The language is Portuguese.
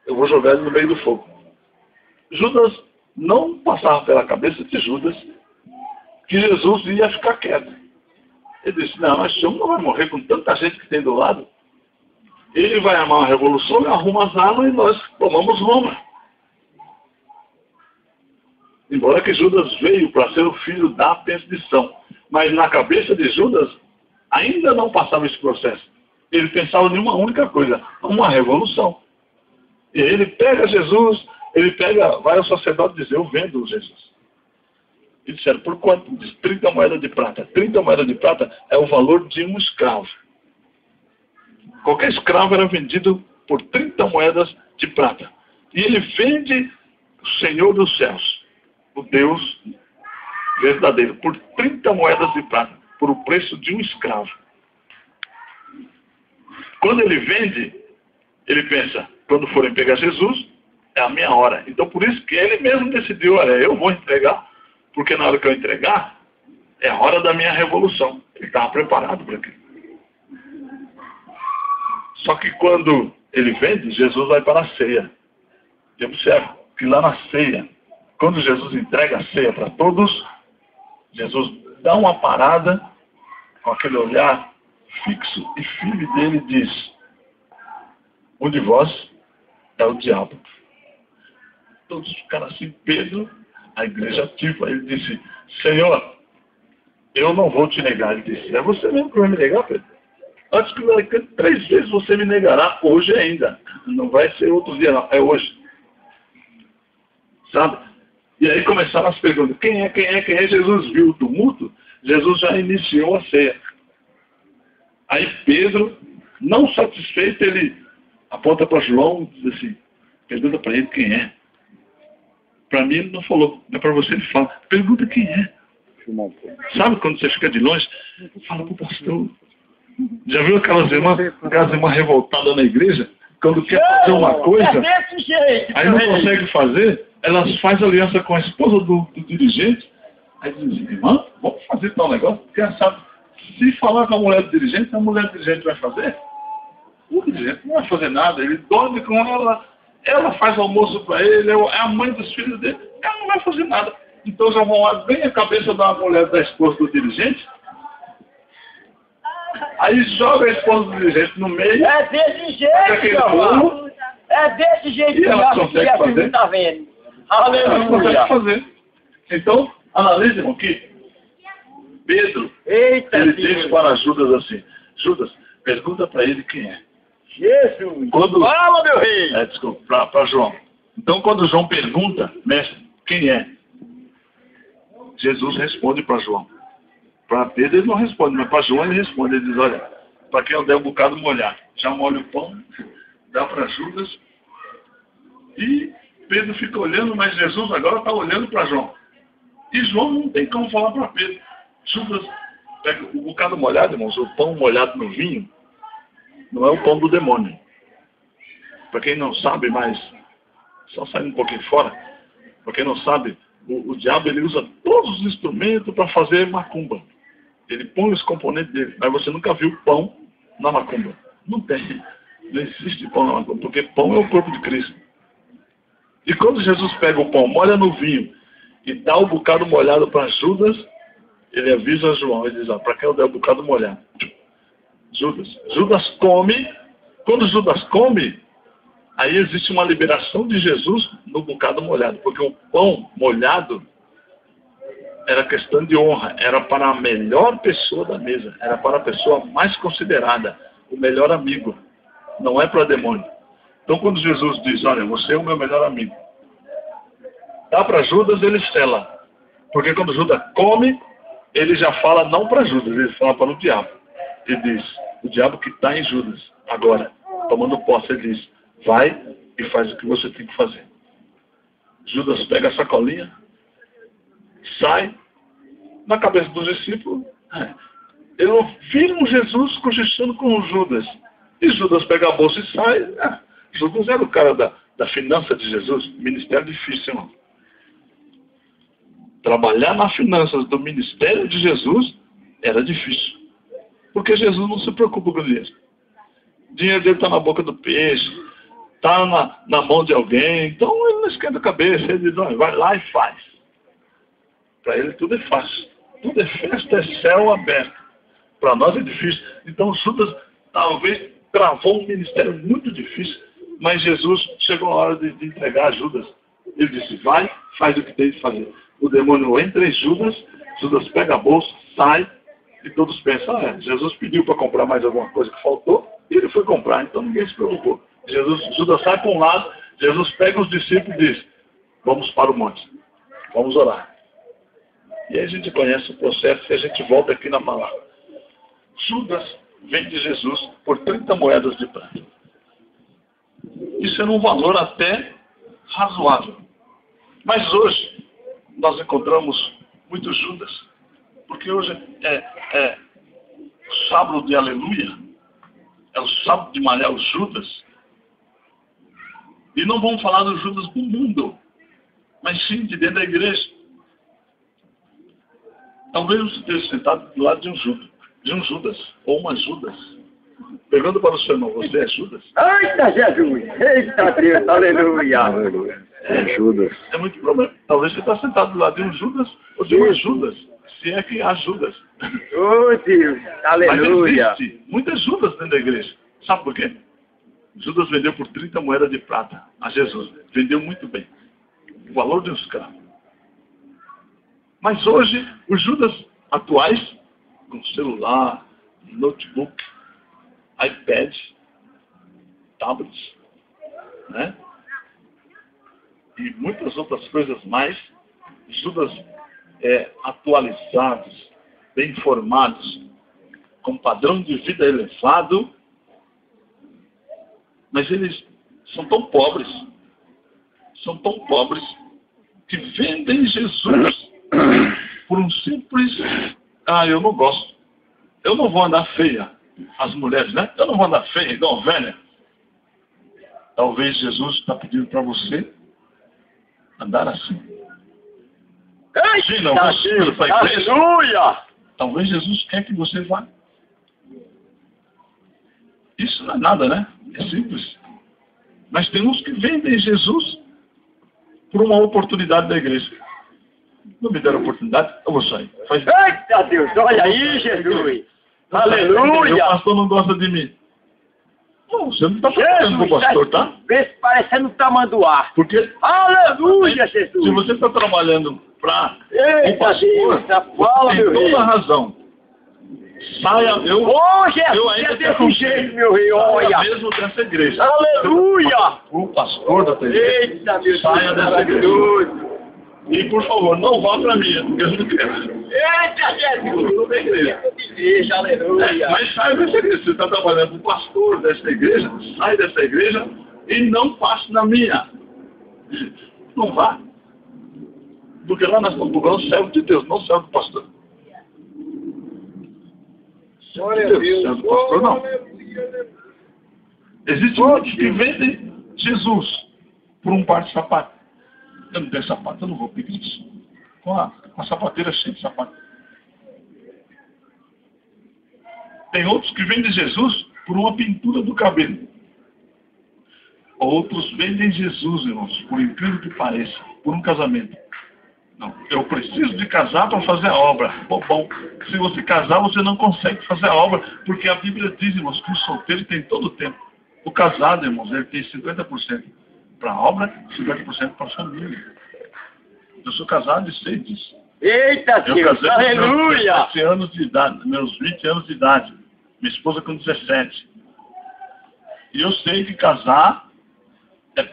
eu vou jogar ele no meio do fogo. Judas não passava pela cabeça de Judas que Jesus ia ficar quieto. Ele disse, não, mas esse homem não vai morrer com tanta gente que tem do lado. Ele vai armar uma revolução, arruma as armas e nós tomamos Roma. Embora que Judas veio para ser o filho da perdição. Mas na cabeça de Judas ainda não passava esse processo. Ele pensava em uma única coisa, uma revolução. E ele pega Jesus, vai ao sacerdote dizer, eu vendo Jesus. E disseram, por quanto? Diz 30 moedas de prata. 30 moedas de prata é o valor de um escravo. Qualquer escravo era vendido por 30 moedas de prata. E ele vende o Senhor dos céus, o Deus verdadeiro, por 30 moedas de prata, por o preço de um escravo. Quando ele vende, ele pensa, quando forem pegar Jesus, é a minha hora. Então por isso que ele mesmo decidiu, olha, eu vou entregar, porque na hora que eu entregar, é a hora da minha revolução. Ele estava preparado para aquilo. Só que quando ele vende, Jesus vai para a ceia. E observa que lá na ceia, quando Jesus entrega a ceia para todos, Jesus dá uma parada com aquele olhar fixo e firme dele e diz, um de vós é o diabo. Todos ficaram assim, Pedro, a igreja ativa, ele disse, Senhor, eu não vou te negar. Ele disse, é você mesmo que vai me negar, Pedro? Antes que 3 vezes você me negará, hoje ainda. Não vai ser outro dia, não, é hoje. Sabe? E aí começaram as perguntas, quem é? Jesus viu o tumulto, Jesus já iniciou a ceia. Aí Pedro, não satisfeito, ele aponta para João e diz assim, pergunta para ele quem é. Para mim ele não falou, mas para você ele fala, pergunta quem é. Sabe quando você fica de longe, fala para o pastor. Já viu aquelas irmãs revoltadas na igreja? Quando quer fazer uma coisa, aí não consegue fazer, elas fazem aliança com a esposa do dirigente, aí dizem, irmã, vamos fazer tal negócio, porque sabe, se falar com a mulher do dirigente, a mulher do dirigente vai fazer? O dirigente não vai fazer nada, ele dorme com ela faz almoço para ele, é a mãe dos filhos dele, ela não vai fazer nada. Então já vão lá bem a cabeça da mulher da esposa do dirigente, aí joga a esposa do dirigente no meio. É desse jeito, pulo, é desse jeito que ela consegue fazer. Está vendo. Ela consegue Aleluia. fazer. Então, analise, irmão, que Pedro, ele disse para Judas assim, Judas, pergunta para ele quem é. Jesus, fala, meu rei. Desculpa, para João. Então, quando João pergunta, mestre, quem é? Jesus responde para João. Para Pedro ele não responde, mas para João ele responde. Ele diz, olha, para quem eu der um bocado molhado, já molha o pão, dá para Judas. E Pedro fica olhando, mas Jesus agora está olhando para João. E João não tem como falar para Pedro. Judas pega o bocado molhado, irmãos, o pão molhado no vinho, não é o pão do demônio. Para quem não sabe, mas só saindo um pouquinho fora, para quem não sabe, o diabo ele usa todos os instrumentos para fazer macumba. Ele põe os componentes dele, mas você nunca viu pão na macumba. Não tem. Não existe pão na macumba, porque pão é o corpo de Cristo. E quando Jesus pega o pão, molha no vinho e dá o bocado molhado para Judas, ele avisa João, ele diz, para quem eu der o bocado molhado? Judas come. Quando Judas come, aí existe uma liberação de Jesus no bocado molhado, porque o pão molhado era questão de honra, era para a melhor pessoa da mesa, era para a pessoa mais considerada, o melhor amigo, não é para demônio. Então quando Jesus diz, olha, você é o meu melhor amigo, dá para Judas, ele sela, porque quando Judas come, ele já fala não para Judas, ele fala para o diabo. Ele diz, o diabo que está em Judas, agora, tomando posse, ele diz, vai e faz o que você tem que fazer. Judas pega a sacolinha, sai, na cabeça dos discípulos, eles viram Jesus cochichando com Judas. E Judas pega a bolsa e sai. Judas era o cara da finança de Jesus, ministério difícil, irmão. Trabalhar nas finanças do ministério de Jesus era difícil. Porque Jesus não se preocupa com dinheiro. O dinheiro dele está na boca do peixe, está na mão de alguém, então ele não esquenta a cabeça, ele diz, não, vai lá e faz. Para ele tudo é fácil, tudo é festa, é céu aberto. Para nós é difícil. Então Judas talvez travou um ministério muito difícil, mas Jesus chegou a hora de entregar a Judas. Ele disse, vai, faz o que tem de fazer. O demônio entra em Judas, Judas pega a bolsa, sai, e todos pensam, Jesus pediu para comprar mais alguma coisa que faltou, e ele foi comprar, então ninguém se preocupou. Judas sai para um lado, Jesus pega os discípulos e diz, vamos para o monte, vamos orar. E aí a gente conhece o processo e a gente volta aqui na palavra. Judas vende Jesus por 30 moedas de prata. Isso era um valor até razoável. Mas hoje nós encontramos muitos Judas, porque hoje é o sábado de aleluia, é o sábado de malhar os Judas. E não vamos falar dos Judas do mundo, mas sim de dentro da igreja. Talvez você esteja sentado do lado de um Judas, ou uma Judas. Pergunta para o seu irmão, você é Judas? Eita, Jesus! Eita, Deus! Aleluia! É Judas. É muito problema. Talvez você está sentado do lado de um Judas, ou de uma Judas, se é que há Judas. Oh, Deus! Aleluia! Mas existe muitas Judas dentro da igreja. Sabe por quê? Judas vendeu por 30 moedas de prata a Jesus. Vendeu muito bem. O valor de um escravo. Mas hoje, os Judas atuais, com celular, notebook, iPad, tablets, né? E muitas outras coisas mais, Judas atualizados, bem informados, com padrão de vida elevado, mas eles são tão pobres que vendem Jesus por um simples, eu não gosto. Eu não vou andar feia. As mulheres, né? Eu não vou andar feia, igual velha. Talvez Jesus está pedindo para você andar assim. Imagina, você indo para a igreja. Aleluia! Talvez Jesus quer que você vá. Isso não é nada, né? É simples. Mas tem uns que vendem Jesus por uma oportunidade da igreja. Não me deram oportunidade, eu vou sair. Eita, Deus! Olha aí, Jesus! Aleluia! O pastor não gosta de mim. Não, você não está trabalhando com o pastor, tá? Vê se parecendo tamanduá. Porque Aleluia, Jesus! se você está trabalhando para o Eita, pastor, fala, tem meu toda rei! a razão. Saia, Ô, Jesus, eu ainda é desse jeito, meu rei, saia olha! mesmo dessa igreja. Aleluia! O pastor da tua igreja. Eita, meu Deus! Saia dessa igreja. Maravilhoso! E por favor, não vá para mim, porque eu não quero. Eita, Jesus! Eu da igreja. Igreja, aleluia! Mas saia dessa igreja. Você está trabalhando com o pastor dessa igreja, sai dessa igreja e não passe na minha. Não vá. Porque lá nós estamos procurando servo de Deus, não servo do pastor. Glória a Deus, servo do pastor não. Existe muitos que vendem Jesus por um par de sapato. Eu não tenho sapato, eu não vou pedir isso. Com a sapateira cheia de sapato. Tem outros que vendem Jesus por uma pintura do cabelo. Outros vendem Jesus, irmãos, por incrível que pareça, por um casamento. Não, eu preciso de casar para fazer a obra. Bom, se você casar, você não consegue fazer a obra, porque a Bíblia diz, irmãos, que o solteiro tem todo o tempo. O casado, irmãos, ele tem 50% para a obra, 50% para a família. Eu sou casado e sei disso. Eita, Deus! Aleluia! Meus 20 anos de idade. Minha esposa com 17. E eu sei que casar é